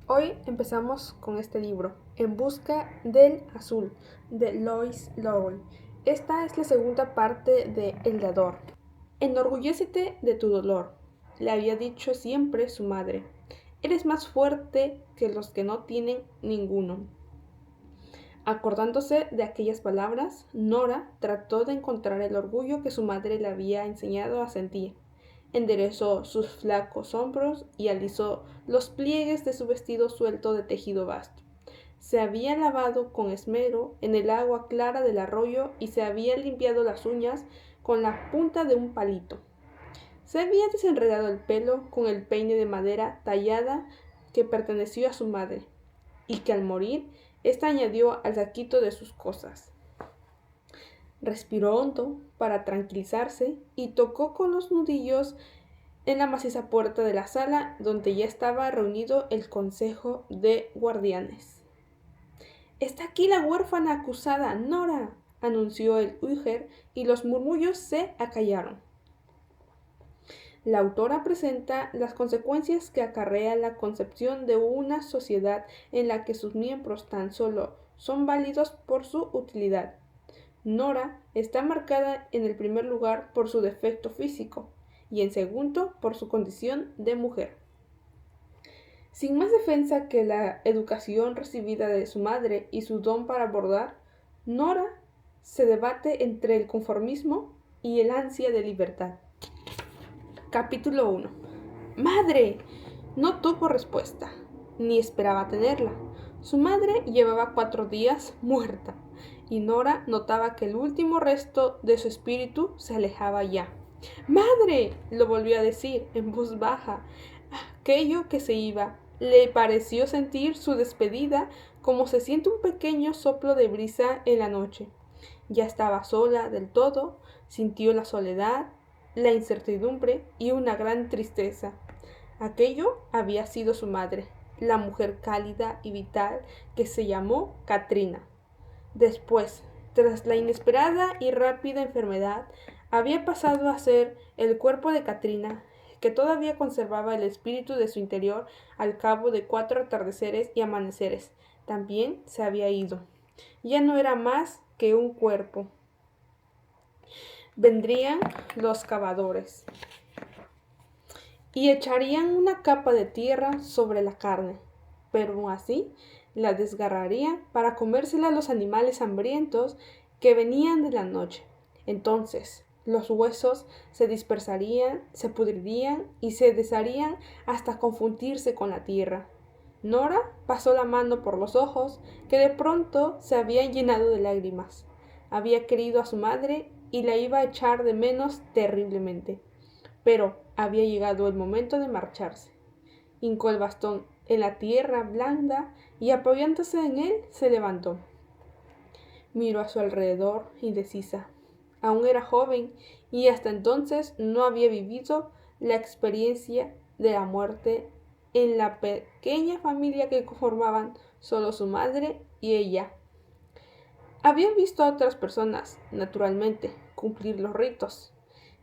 Hoy empezamos con este libro, En busca del azul, de Lois Lowry. Esta es la segunda parte de El dador. Enorgullécete de tu dolor, le había dicho siempre su madre. Eres más fuerte que los que no tienen ninguno. Acordándose de aquellas palabras, Nora trató de encontrar el orgullo que su madre le había enseñado a sentir. Enderezó sus flacos hombros y alisó los pliegues de su vestido suelto de tejido vasto. Se había lavado con esmero en el agua clara del arroyo y se había limpiado las uñas con la punta de un palito. Se había desenredado el pelo con el peine de madera tallada que perteneció a su madre y que al morir ésta añadió al saquito de sus cosas. Respiró hondo para tranquilizarse y tocó con los nudillos en la maciza puerta de la sala donde ya estaba reunido el consejo de guardianes. «Está aquí la huérfana acusada, Nora», anunció el Ujier, y los murmullos se acallaron. La autora presenta las consecuencias que acarrea la concepción de una sociedad en la que sus miembros tan solo son válidos por su utilidad. Nora está marcada en el primer lugar por su defecto físico y en segundo por su condición de mujer. Sin más defensa que la educación recibida de su madre y su don para bordar, Nora se debate entre el conformismo y el ansia de libertad. Capítulo 1. ¡Madre! No tuvo respuesta, ni esperaba tenerla. Su madre llevaba 4 días muerta, y Nora notaba que el último resto de su espíritu se alejaba ya. ¡Madre!, lo volvió a decir en voz baja. Aquello que se iba le pareció sentir su despedida como se siente un pequeño soplo de brisa en la noche. Ya estaba sola del todo, sintió la soledad, la incertidumbre y una gran tristeza. Aquello había sido su madre, la mujer cálida y vital que se llamó Katrina. Después, tras la inesperada y rápida enfermedad, había pasado a ser el cuerpo de Katrina, que todavía conservaba el espíritu de su interior al cabo de 4 atardeceres y amaneceres. También se había ido. Ya no era más que un cuerpo. Vendrían los cavadores y echarían una capa de tierra sobre la carne, pero aún así la desgarrarían para comérsela los animales hambrientos que venían de la noche. Entonces los huesos se dispersarían, se pudrirían y se desharían hasta confundirse con la tierra. Nora pasó la mano por los ojos, que de pronto se habían llenado de lágrimas. Había querido a su madre y la iba a echar de menos terriblemente. Pero había llegado el momento de marcharse. Hincó el bastón en la tierra blanda y apoyándose en él se levantó. Miró a su alrededor, indecisa. Aún era joven y hasta entonces no había vivido la experiencia de la muerte en la pequeña familia que conformaban solo su madre y ella. Había visto a otras personas, naturalmente, cumplir los ritos.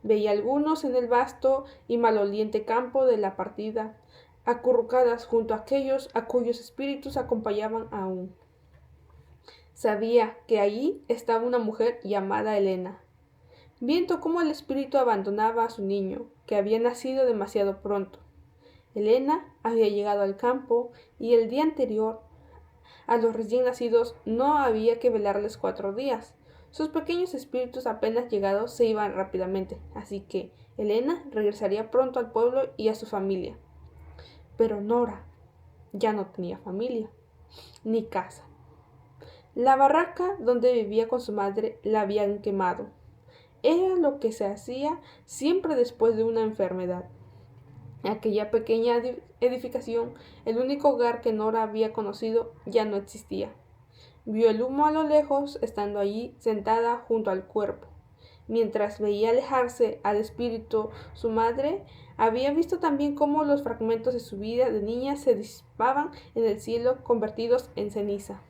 Veía algunos en el vasto y maloliente campo de la partida, acurrucadas junto a aquellos a cuyos espíritus acompañaban aún. Sabía que allí estaba una mujer llamada Elena. Viendo cómo el espíritu abandonaba a su niño, que había nacido demasiado pronto. Elena había llegado al campo y el día anterior a los recién nacidos no había que velarles 4 días. Sus pequeños espíritus apenas llegados se iban rápidamente, así que Elena regresaría pronto al pueblo y a su familia. Pero Nora ya no tenía familia, ni casa. La barraca donde vivía con su madre la habían quemado. Era lo que se hacía siempre después de una enfermedad. Aquella pequeña edificación, el único hogar que Nora había conocido, ya no existía. Vio el humo a lo lejos, estando allí sentada junto al cuerpo. Mientras veía alejarse al espíritu su madre, había visto también cómo los fragmentos de su vida de niña se disipaban en el cielo convertidos en ceniza.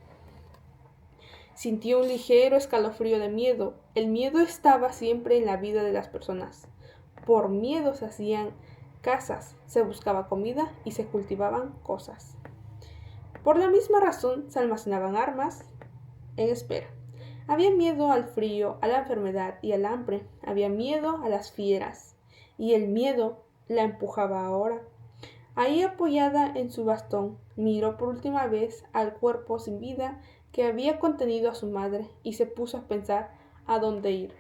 Sintió un ligero escalofrío de miedo. El miedo estaba siempre en la vida de las personas. Por miedo se hacían casas, se buscaba comida y se cultivaban cosas. Por la misma razón se almacenaban armas en espera. Había miedo al frío, a la enfermedad y al hambre. Había miedo a las fieras. Y el miedo la empujaba ahora. Ahí apoyada en su bastón, miró por última vez al cuerpo sin vida que había contenido a su madre y se puso a pensar a dónde ir.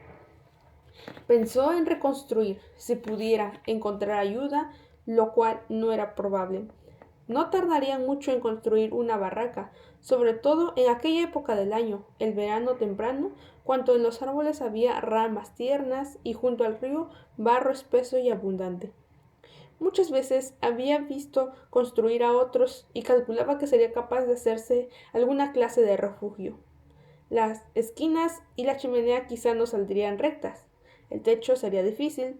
Pensó en reconstruir, si pudiera, encontrar ayuda, lo cual no era probable. No tardarían mucho en construir una barraca, sobre todo en aquella época del año, el verano temprano, cuando en los árboles había ramas tiernas y junto al río barro espeso y abundante. Muchas veces había visto construir a otros y calculaba que sería capaz de hacerse alguna clase de refugio. Las esquinas y la chimenea quizá no saldrían rectas. El techo sería difícil,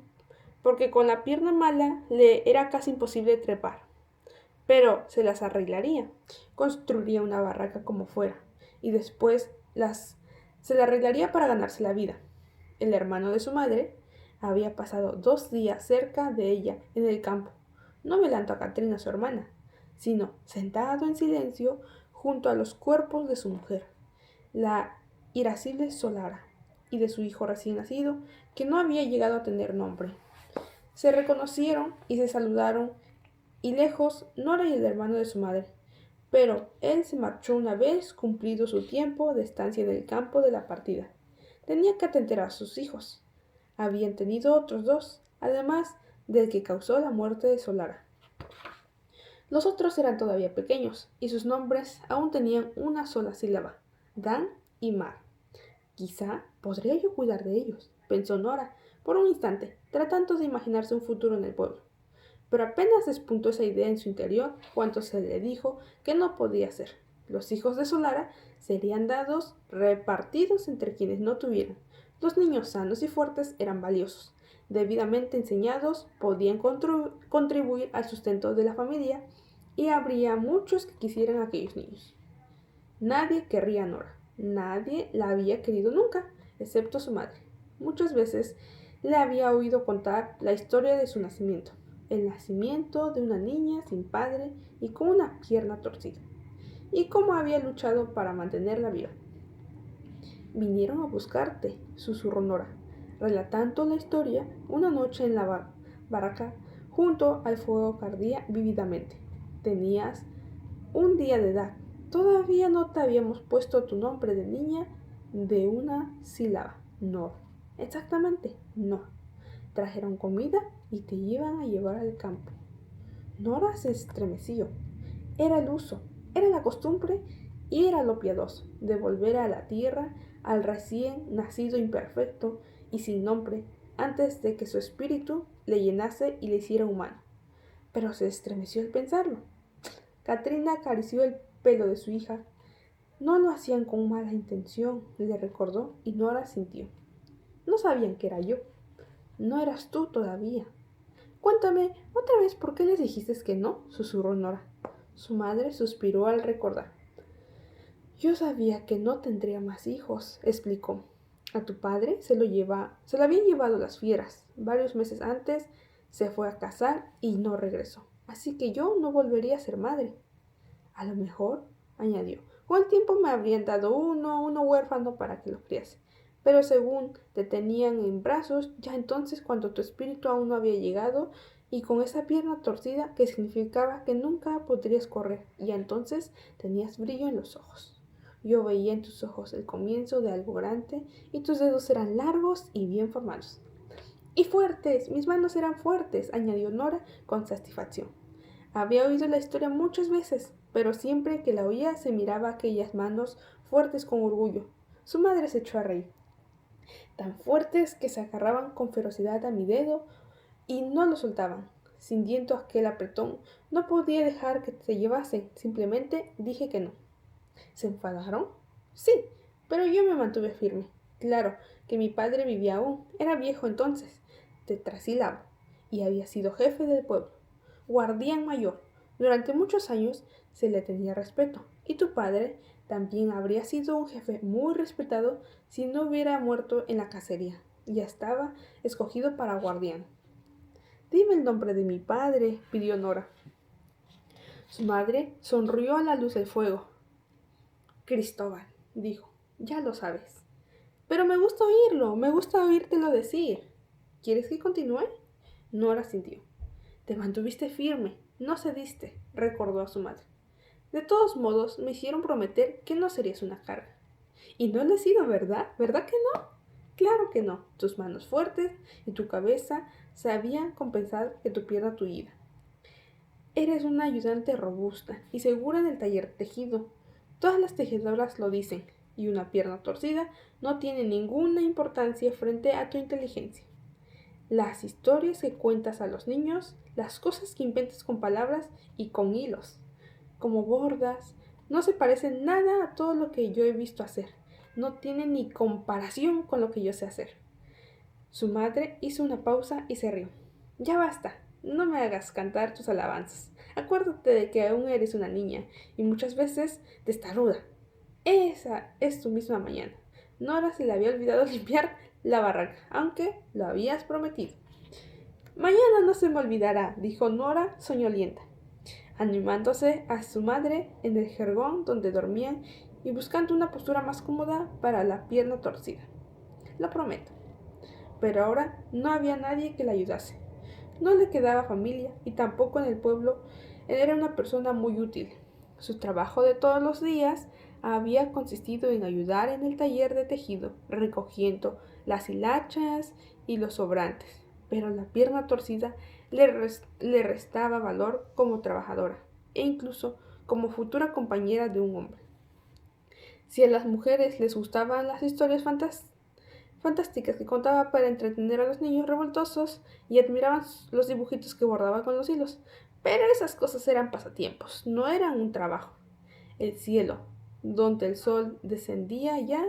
porque con la pierna mala le era casi imposible trepar. Pero se las arreglaría. Construiría una barraca como fuera, y después se la arreglaría para ganarse la vida. El hermano de su madre había pasado 2 días cerca de ella en el campo, no velando a Katrina, su hermana, sino sentado en silencio junto a los cuerpos de su mujer, la irascible Solara, y de su hijo recién nacido, que no había llegado a tener nombre. Se reconocieron y se saludaron, y lejos Nora y el hermano de su madre. Pero él se marchó una vez cumplido su tiempo de estancia en el campo de la partida. Tenía que atender a sus hijos. Habían tenido otros 2, además del que causó la muerte de Solara. Los otros eran todavía pequeños, y sus nombres aún tenían una sola sílaba, Dan y Mar. Quizá podría yo cuidar de ellos, pensó Nora, por un instante, tratando de imaginarse un futuro en el pueblo. Pero apenas despuntó esa idea en su interior cuando se le dijo que no podía ser. Los hijos de Solara serían repartidos entre quienes no tuvieran. Los niños sanos y fuertes eran valiosos. Debidamente enseñados, podían contribuir al sustento de la familia y habría muchos que quisieran a aquellos niños. Nadie querría a Nora. Nadie la había querido nunca, excepto su madre. Muchas veces le había oído contar la historia de su nacimiento. El nacimiento de una niña sin padre y con una pierna torcida. Y cómo había luchado para mantenerla viva. Vinieron a buscarte, susurró Nora, relatando la historia. Una noche en la barraca, junto al fuego ardía vívidamente. Tenías 1 día de edad. Todavía no te habíamos puesto tu nombre de niña de una sílaba. No. Exactamente, no. Trajeron comida y te iban a llevar al campo. Nora se estremeció. Era el uso, era la costumbre y era lo piadoso de volver a la tierra al recién nacido imperfecto y sin nombre antes de que su espíritu le llenase y le hiciera humano. Pero se estremeció al pensarlo. Katrina acarició el pelo de su hija. No lo hacían con mala intención, le recordó, y Nora sintió. No sabían que era yo. No eras tú todavía. Cuéntame otra vez por qué les dijiste que no, susurró Nora. Su madre suspiró al recordar. Yo sabía que no tendría más hijos, explicó. A tu padre se lo habían llevado las fieras. Varios meses antes se fue a casar y no regresó. Así que yo no volvería a ser madre. A lo mejor, añadió, con el tiempo me habrían dado uno huérfano para que lo criase. Pero según te tenían en brazos, ya entonces cuando tu espíritu aún no había llegado, y con esa pierna torcida que significaba que nunca podrías correr, ya entonces tenías brillo en los ojos. Yo veía en tus ojos el comienzo de algo grande, y tus dedos eran largos y bien formados. Y fuertes, mis manos eran fuertes, añadió Nora con satisfacción. Había oído la historia muchas veces, pero siempre que la oía se miraba aquellas manos fuertes con orgullo. Su madre se echó a reír. Tan fuertes que se agarraban con ferocidad a mi dedo y no lo soltaban. Sintiendo aquel apretón, no podía dejar que te llevasen. Simplemente dije que no. ¿Se enfadaron? Sí, pero yo me mantuve firme. Claro que mi padre vivía aún. Era viejo entonces, tetrasílabo, y había sido jefe del pueblo, guardián mayor. Durante muchos años se le tenía respeto, y tu padre también habría sido un jefe muy respetado si no hubiera muerto en la cacería. Ya estaba escogido para guardián. Dime el nombre de mi padre, pidió Nora. Su madre sonrió a la luz del fuego. Cristóbal, dijo, ya lo sabes. Pero me gusta oírlo, me gusta oírtelo decir. ¿Quieres que continúe? Nora sintió. Te mantuviste firme, no cediste, recordó a su madre. De todos modos, me hicieron prometer que no serías una carga. Y no lo he sido, ¿verdad? ¿Verdad que no? Claro que no. Tus manos fuertes y tu cabeza sabían compensar que tu pierna tullida. Eres una ayudante robusta y segura en el taller tejido. Todas las tejedoras lo dicen, y una pierna torcida no tiene ninguna importancia frente a tu inteligencia. Las historias que cuentas a los niños, las cosas que inventas con palabras y con hilos, como bordas, no se parecen nada a todo lo que yo he visto hacer. No tienen ni comparación con lo que yo sé hacer. Su madre hizo una pausa y se rió. Ya basta, no me hagas cantar tus alabanzas. Acuérdate de que aún eres una niña y muchas veces testaruda. Esa es tu misma mañana. Nora se le había olvidado limpiar la barraca, aunque lo habías prometido. Mañana no se me olvidará, dijo Nora soñolienta, animándose a su madre en el jergón donde dormían y buscando una postura más cómoda para la pierna torcida. Lo prometo. Pero ahora no había nadie que la ayudase. No le quedaba familia y tampoco en el pueblo. Él era una persona muy útil. Su trabajo de todos los días había consistido en ayudar en el taller de tejido, recogiendo las hilachas y los sobrantes, pero la pierna torcida le restaba valor como trabajadora e incluso como futura compañera de un hombre. Si a las mujeres les gustaban las historias fantásticas que contaba para entretener a los niños revoltosos y admiraban los dibujitos que bordaba con los hilos, pero esas cosas eran pasatiempos, no eran un trabajo. El cielo, donde el sol descendía ya,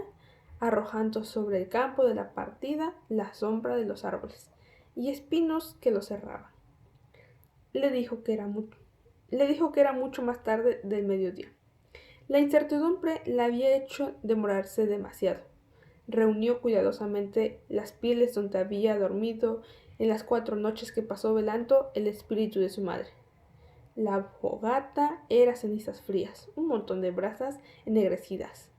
arrojando sobre el campo de la partida la sombra de los árboles y espinos que lo cerraban. Le dijo que era mucho más tarde del mediodía. La incertidumbre la había hecho demorarse demasiado. Reunió cuidadosamente las pieles donde había dormido en las 4 noches que pasó velando el espíritu de su madre. La fogata era cenizas frías, un montón de brasas ennegrecidas.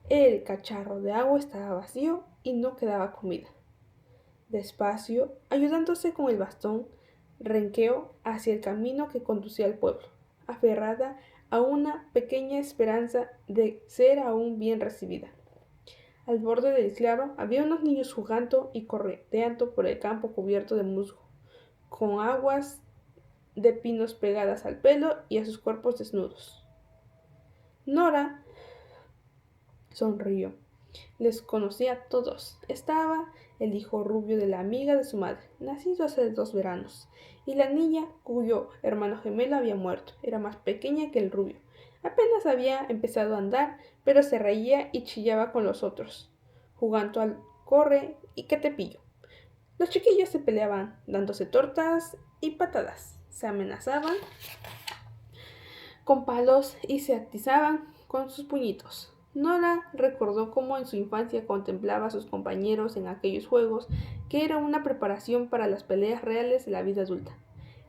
El cacharro de agua estaba vacío y no quedaba comida. Despacio, ayudándose con el bastón, renqueó hacia el camino que conducía al pueblo, aferrada a una pequeña esperanza de ser aún bien recibida. Al borde del claro había unos niños jugando y correteando por el campo cubierto de musgo, con aguas de pinos pegadas al pelo y a sus cuerpos desnudos. Nora sonrió. Les conocía a todos. Estaba el hijo rubio de la amiga de su madre, nacido hace 2 veranos, y la niña cuyo hermano gemelo había muerto. Era más pequeña que el rubio. Apenas había empezado a andar, pero se reía y chillaba con los otros, jugando al corre y que te pillo. Los chiquillos se peleaban, dándose tortas y patadas. Se amenazaban con palos y se atizaban con sus puñitos. Nora recordó cómo en su infancia contemplaba a sus compañeros en aquellos juegos, que era una preparación para las peleas reales de la vida adulta.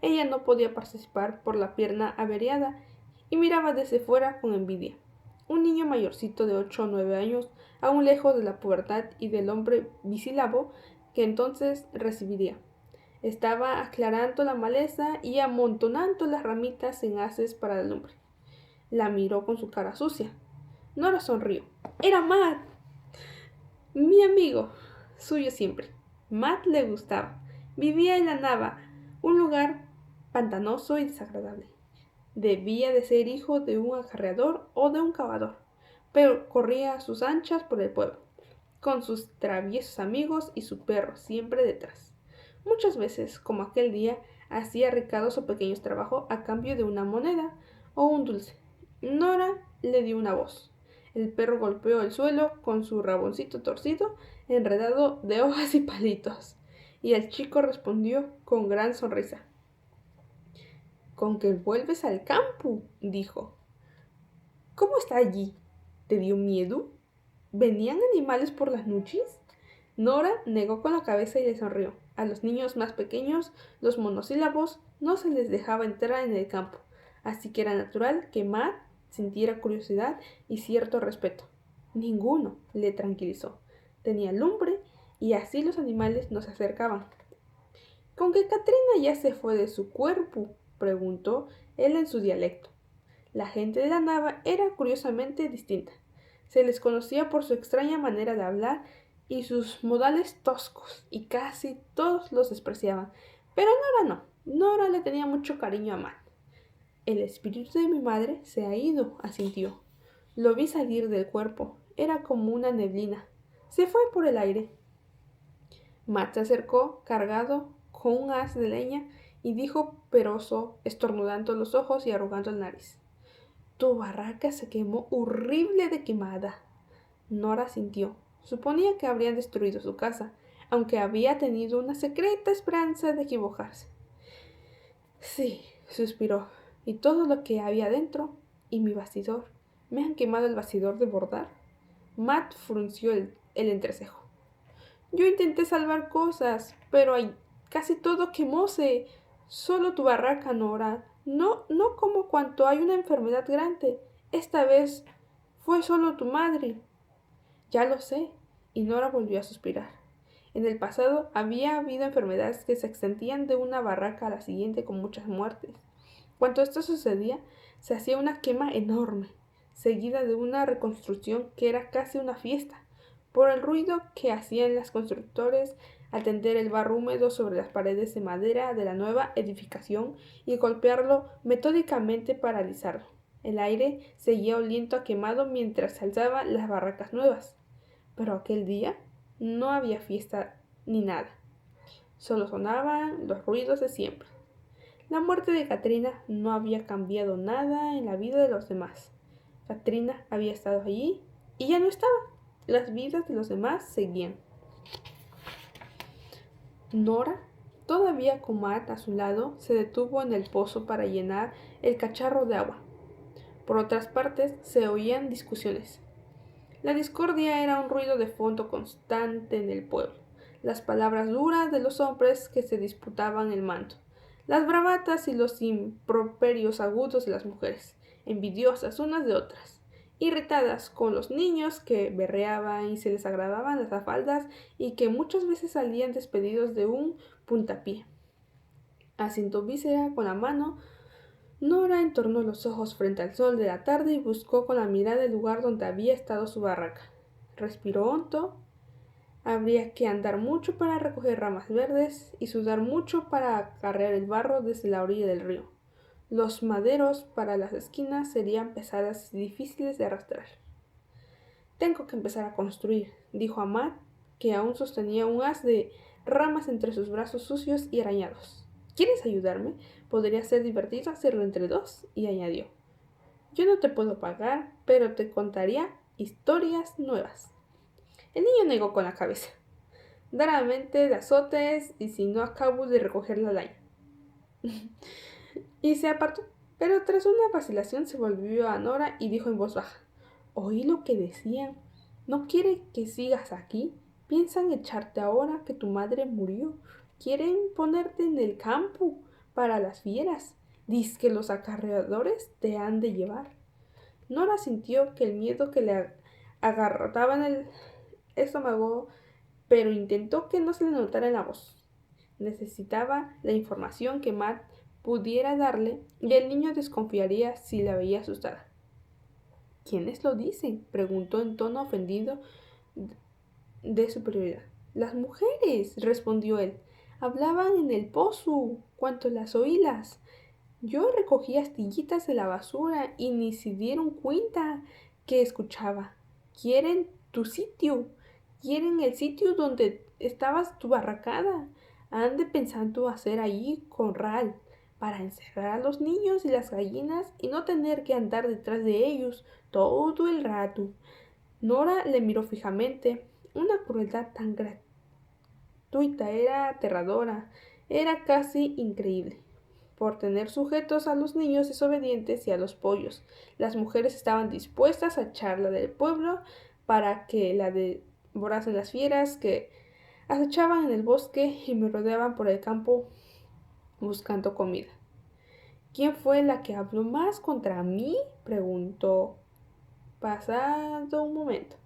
Ella no podía participar por la pierna averiada y miraba desde fuera con envidia. Un niño mayorcito de 8 o 9 años, aún lejos de la pubertad y del hombre bisílabo que entonces recibiría. Estaba aclarando la maleza y amontonando las ramitas en haces para la lumbre. La miró con su cara sucia. Nora sonrió. Era Matt, mi amigo, suyo siempre. Matt le gustaba. Vivía en la Nava, un lugar pantanoso y desagradable. Debía de ser hijo de un acarreador o de un cavador, pero corría a sus anchas por el pueblo, con sus traviesos amigos y su perro siempre detrás. Muchas veces, como aquel día, hacía recados o pequeños trabajos a cambio de una moneda o un dulce. Nora le dio una voz. El perro golpeó el suelo con su raboncito torcido, enredado de hojas y palitos, y el chico respondió con gran sonrisa. «¿Con que vuelves al campo?», dijo. «¿Cómo está allí? ¿Te dio miedo? ¿Venían animales por las noches?». Nora negó con la cabeza y le sonrió. A los niños más pequeños, los monosílabos, no se les dejaba entrar en el campo. así que era natural que Matt sintiera curiosidad y cierto respeto. Ninguno, le tranquilizó. Tenía lumbre y así los animales no se acercaban. ¿Con que Katrina ya se fue de su cuerpo?, preguntó él en su dialecto. La gente de la nava era curiosamente distinta. Se les conocía por su extraña manera de hablar y sus modales toscos, y casi todos los despreciaban. Pero Nora no. Nora le tenía mucho cariño a Matt. El espíritu de mi madre se ha ido, asintió. Lo vi salir del cuerpo. Era como una neblina. Se fue por el aire. Matt se acercó, cargado con un haz de leña, y dijo peroso, estornudando los ojos y arrugando la nariz. Tu barraca se quemó horrible de quemada. Nora sintió. Suponía que habrían destruido su casa, aunque había tenido una secreta esperanza de equivocarse. Sí, suspiró, y todo lo que había dentro, y mi bastidor. ¿Me han quemado el bastidor de bordar? Matt frunció el entrecejo. Yo intenté salvar cosas, pero casi todo quemóse. Solo tu barraca, Nora. No como cuando hay una enfermedad grande. Esta vez fue solo tu madre. Ya lo sé. Y Nora volvió a suspirar. En el pasado había habido enfermedades que se extendían de una barraca a la siguiente con muchas muertes. Cuando esto sucedía, se hacía una quema enorme, seguida de una reconstrucción que era casi una fiesta, por el ruido que hacían los constructores al tender el barro húmedo sobre las paredes de madera de la nueva edificación y golpearlo metódicamente para alisarlo. El aire seguía oliendo a quemado mientras se alzaban las barracas nuevas. Pero aquel día no había fiesta ni nada. Solo sonaban los ruidos de siempre. La muerte de Katrina no había cambiado nada en la vida de los demás. Katrina había estado allí y ya no estaba. Las vidas de los demás seguían. Nora, todavía con Matt a su lado, se detuvo en el pozo para llenar el cacharro de agua. Por otras partes se oían discusiones. La discordia era un ruido de fondo constante en el pueblo, las palabras duras de los hombres que se disputaban el mando, las bravatas y los improperios agudos de las mujeres, envidiosas unas de otras, irritadas con los niños que berreaban y se les agravaban las faldas y que muchas veces salían despedidos de un puntapié. Haciendo víscera con la mano, Nora entornó los ojos frente al sol de la tarde y buscó con la mirada el lugar donde había estado su barraca. Respiró hondo. Habría que andar mucho para recoger ramas verdes y sudar mucho para acarrear el barro desde la orilla del río. Los maderos para las esquinas serían pesadas y difíciles de arrastrar. Tengo que empezar a construir, dijo a Matt, que aún sostenía un haz de ramas entre sus brazos sucios y arañados. ¿Quieres ayudarme? Podría ser divertido hacerlo entre dos, y añadió. Yo no te puedo pagar, pero te contaría historias nuevas. El niño negó con la cabeza. Raramente de azotes y si no acabo de recoger la laña. Y se apartó, pero tras una vacilación se volvió a Nora y dijo en voz baja. Oí lo que decían. ¿No quiere que sigas aquí? Piensan echarte ahora que tu madre murió. Quieren ponerte en el campo para las fieras. Diz que los acarreadores te han de llevar. Nora sintió que el miedo que le agarrotaba en el estómago, pero intentó que no se le notara en la voz. Necesitaba la información que Matt pudiera darle y el niño desconfiaría si la veía asustada. ¿Quiénes lo dicen?, preguntó en tono ofendido de superioridad. Las mujeres, respondió él. Hablaban en el pozo, cuanto las oílas. Yo recogí astillitas de la basura y ni se dieron cuenta que escuchaba. Quieren tu sitio, quieren el sitio donde estabas tu barracada. Ande pensando hacer allí corral para encerrar a los niños y las gallinas y no tener que andar detrás de ellos todo el rato. Nora le miró fijamente. Una crueldad tan gratuita era aterradora, era casi increíble. Por tener sujetos a los niños desobedientes y a los pollos, las mujeres estaban dispuestas a echarla del pueblo para que la devorasen las fieras que acechaban en el bosque y me rodeaban por el campo buscando comida. ¿Quién fue la que habló más contra mí? Preguntó. Pasado un momento,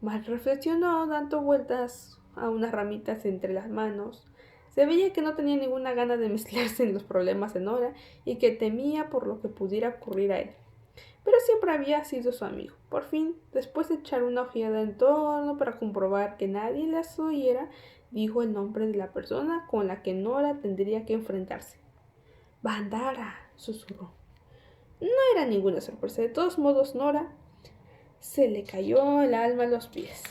Matt reflexionó dando vueltas a unas ramitas entre las manos. Se veía que no tenía ninguna gana de mezclarse en los problemas de Nora y que temía por lo que pudiera ocurrir a él. Pero siempre había sido su amigo. Por fin, después de echar una ojeada en torno para comprobar que nadie las oyera, dijo el nombre de la persona con la que Nora tendría que enfrentarse. Bandara, susurró. No era ninguna sorpresa. De todos modos, Nora se le cayó el alma a los pies.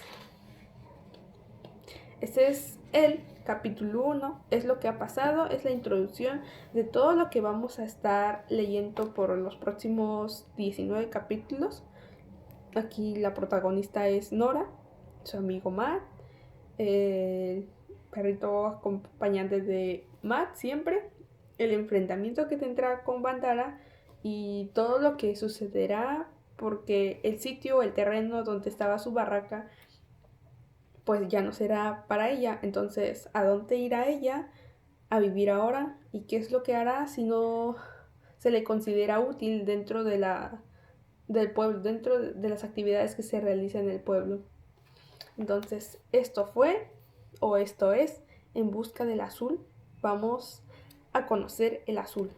Este es el capítulo 1, es lo que ha pasado, es la introducción de todo lo que vamos a estar leyendo por los próximos 19 capítulos. Aquí la protagonista es Nora, su amigo Matt, el perrito acompañante de Matt siempre, el enfrentamiento que tendrá con Bandara y todo lo que sucederá porque el sitio, el terreno donde estaba su barraca, pues ya no será para ella. Entonces, ¿a dónde irá ella a vivir ahora? ¿Y qué es lo que hará si no se le considera útil dentro del pueblo, dentro de las actividades que se realizan en el pueblo? Entonces, esto fue, o esto es, En busca del azul. Vamos a conocer el azul.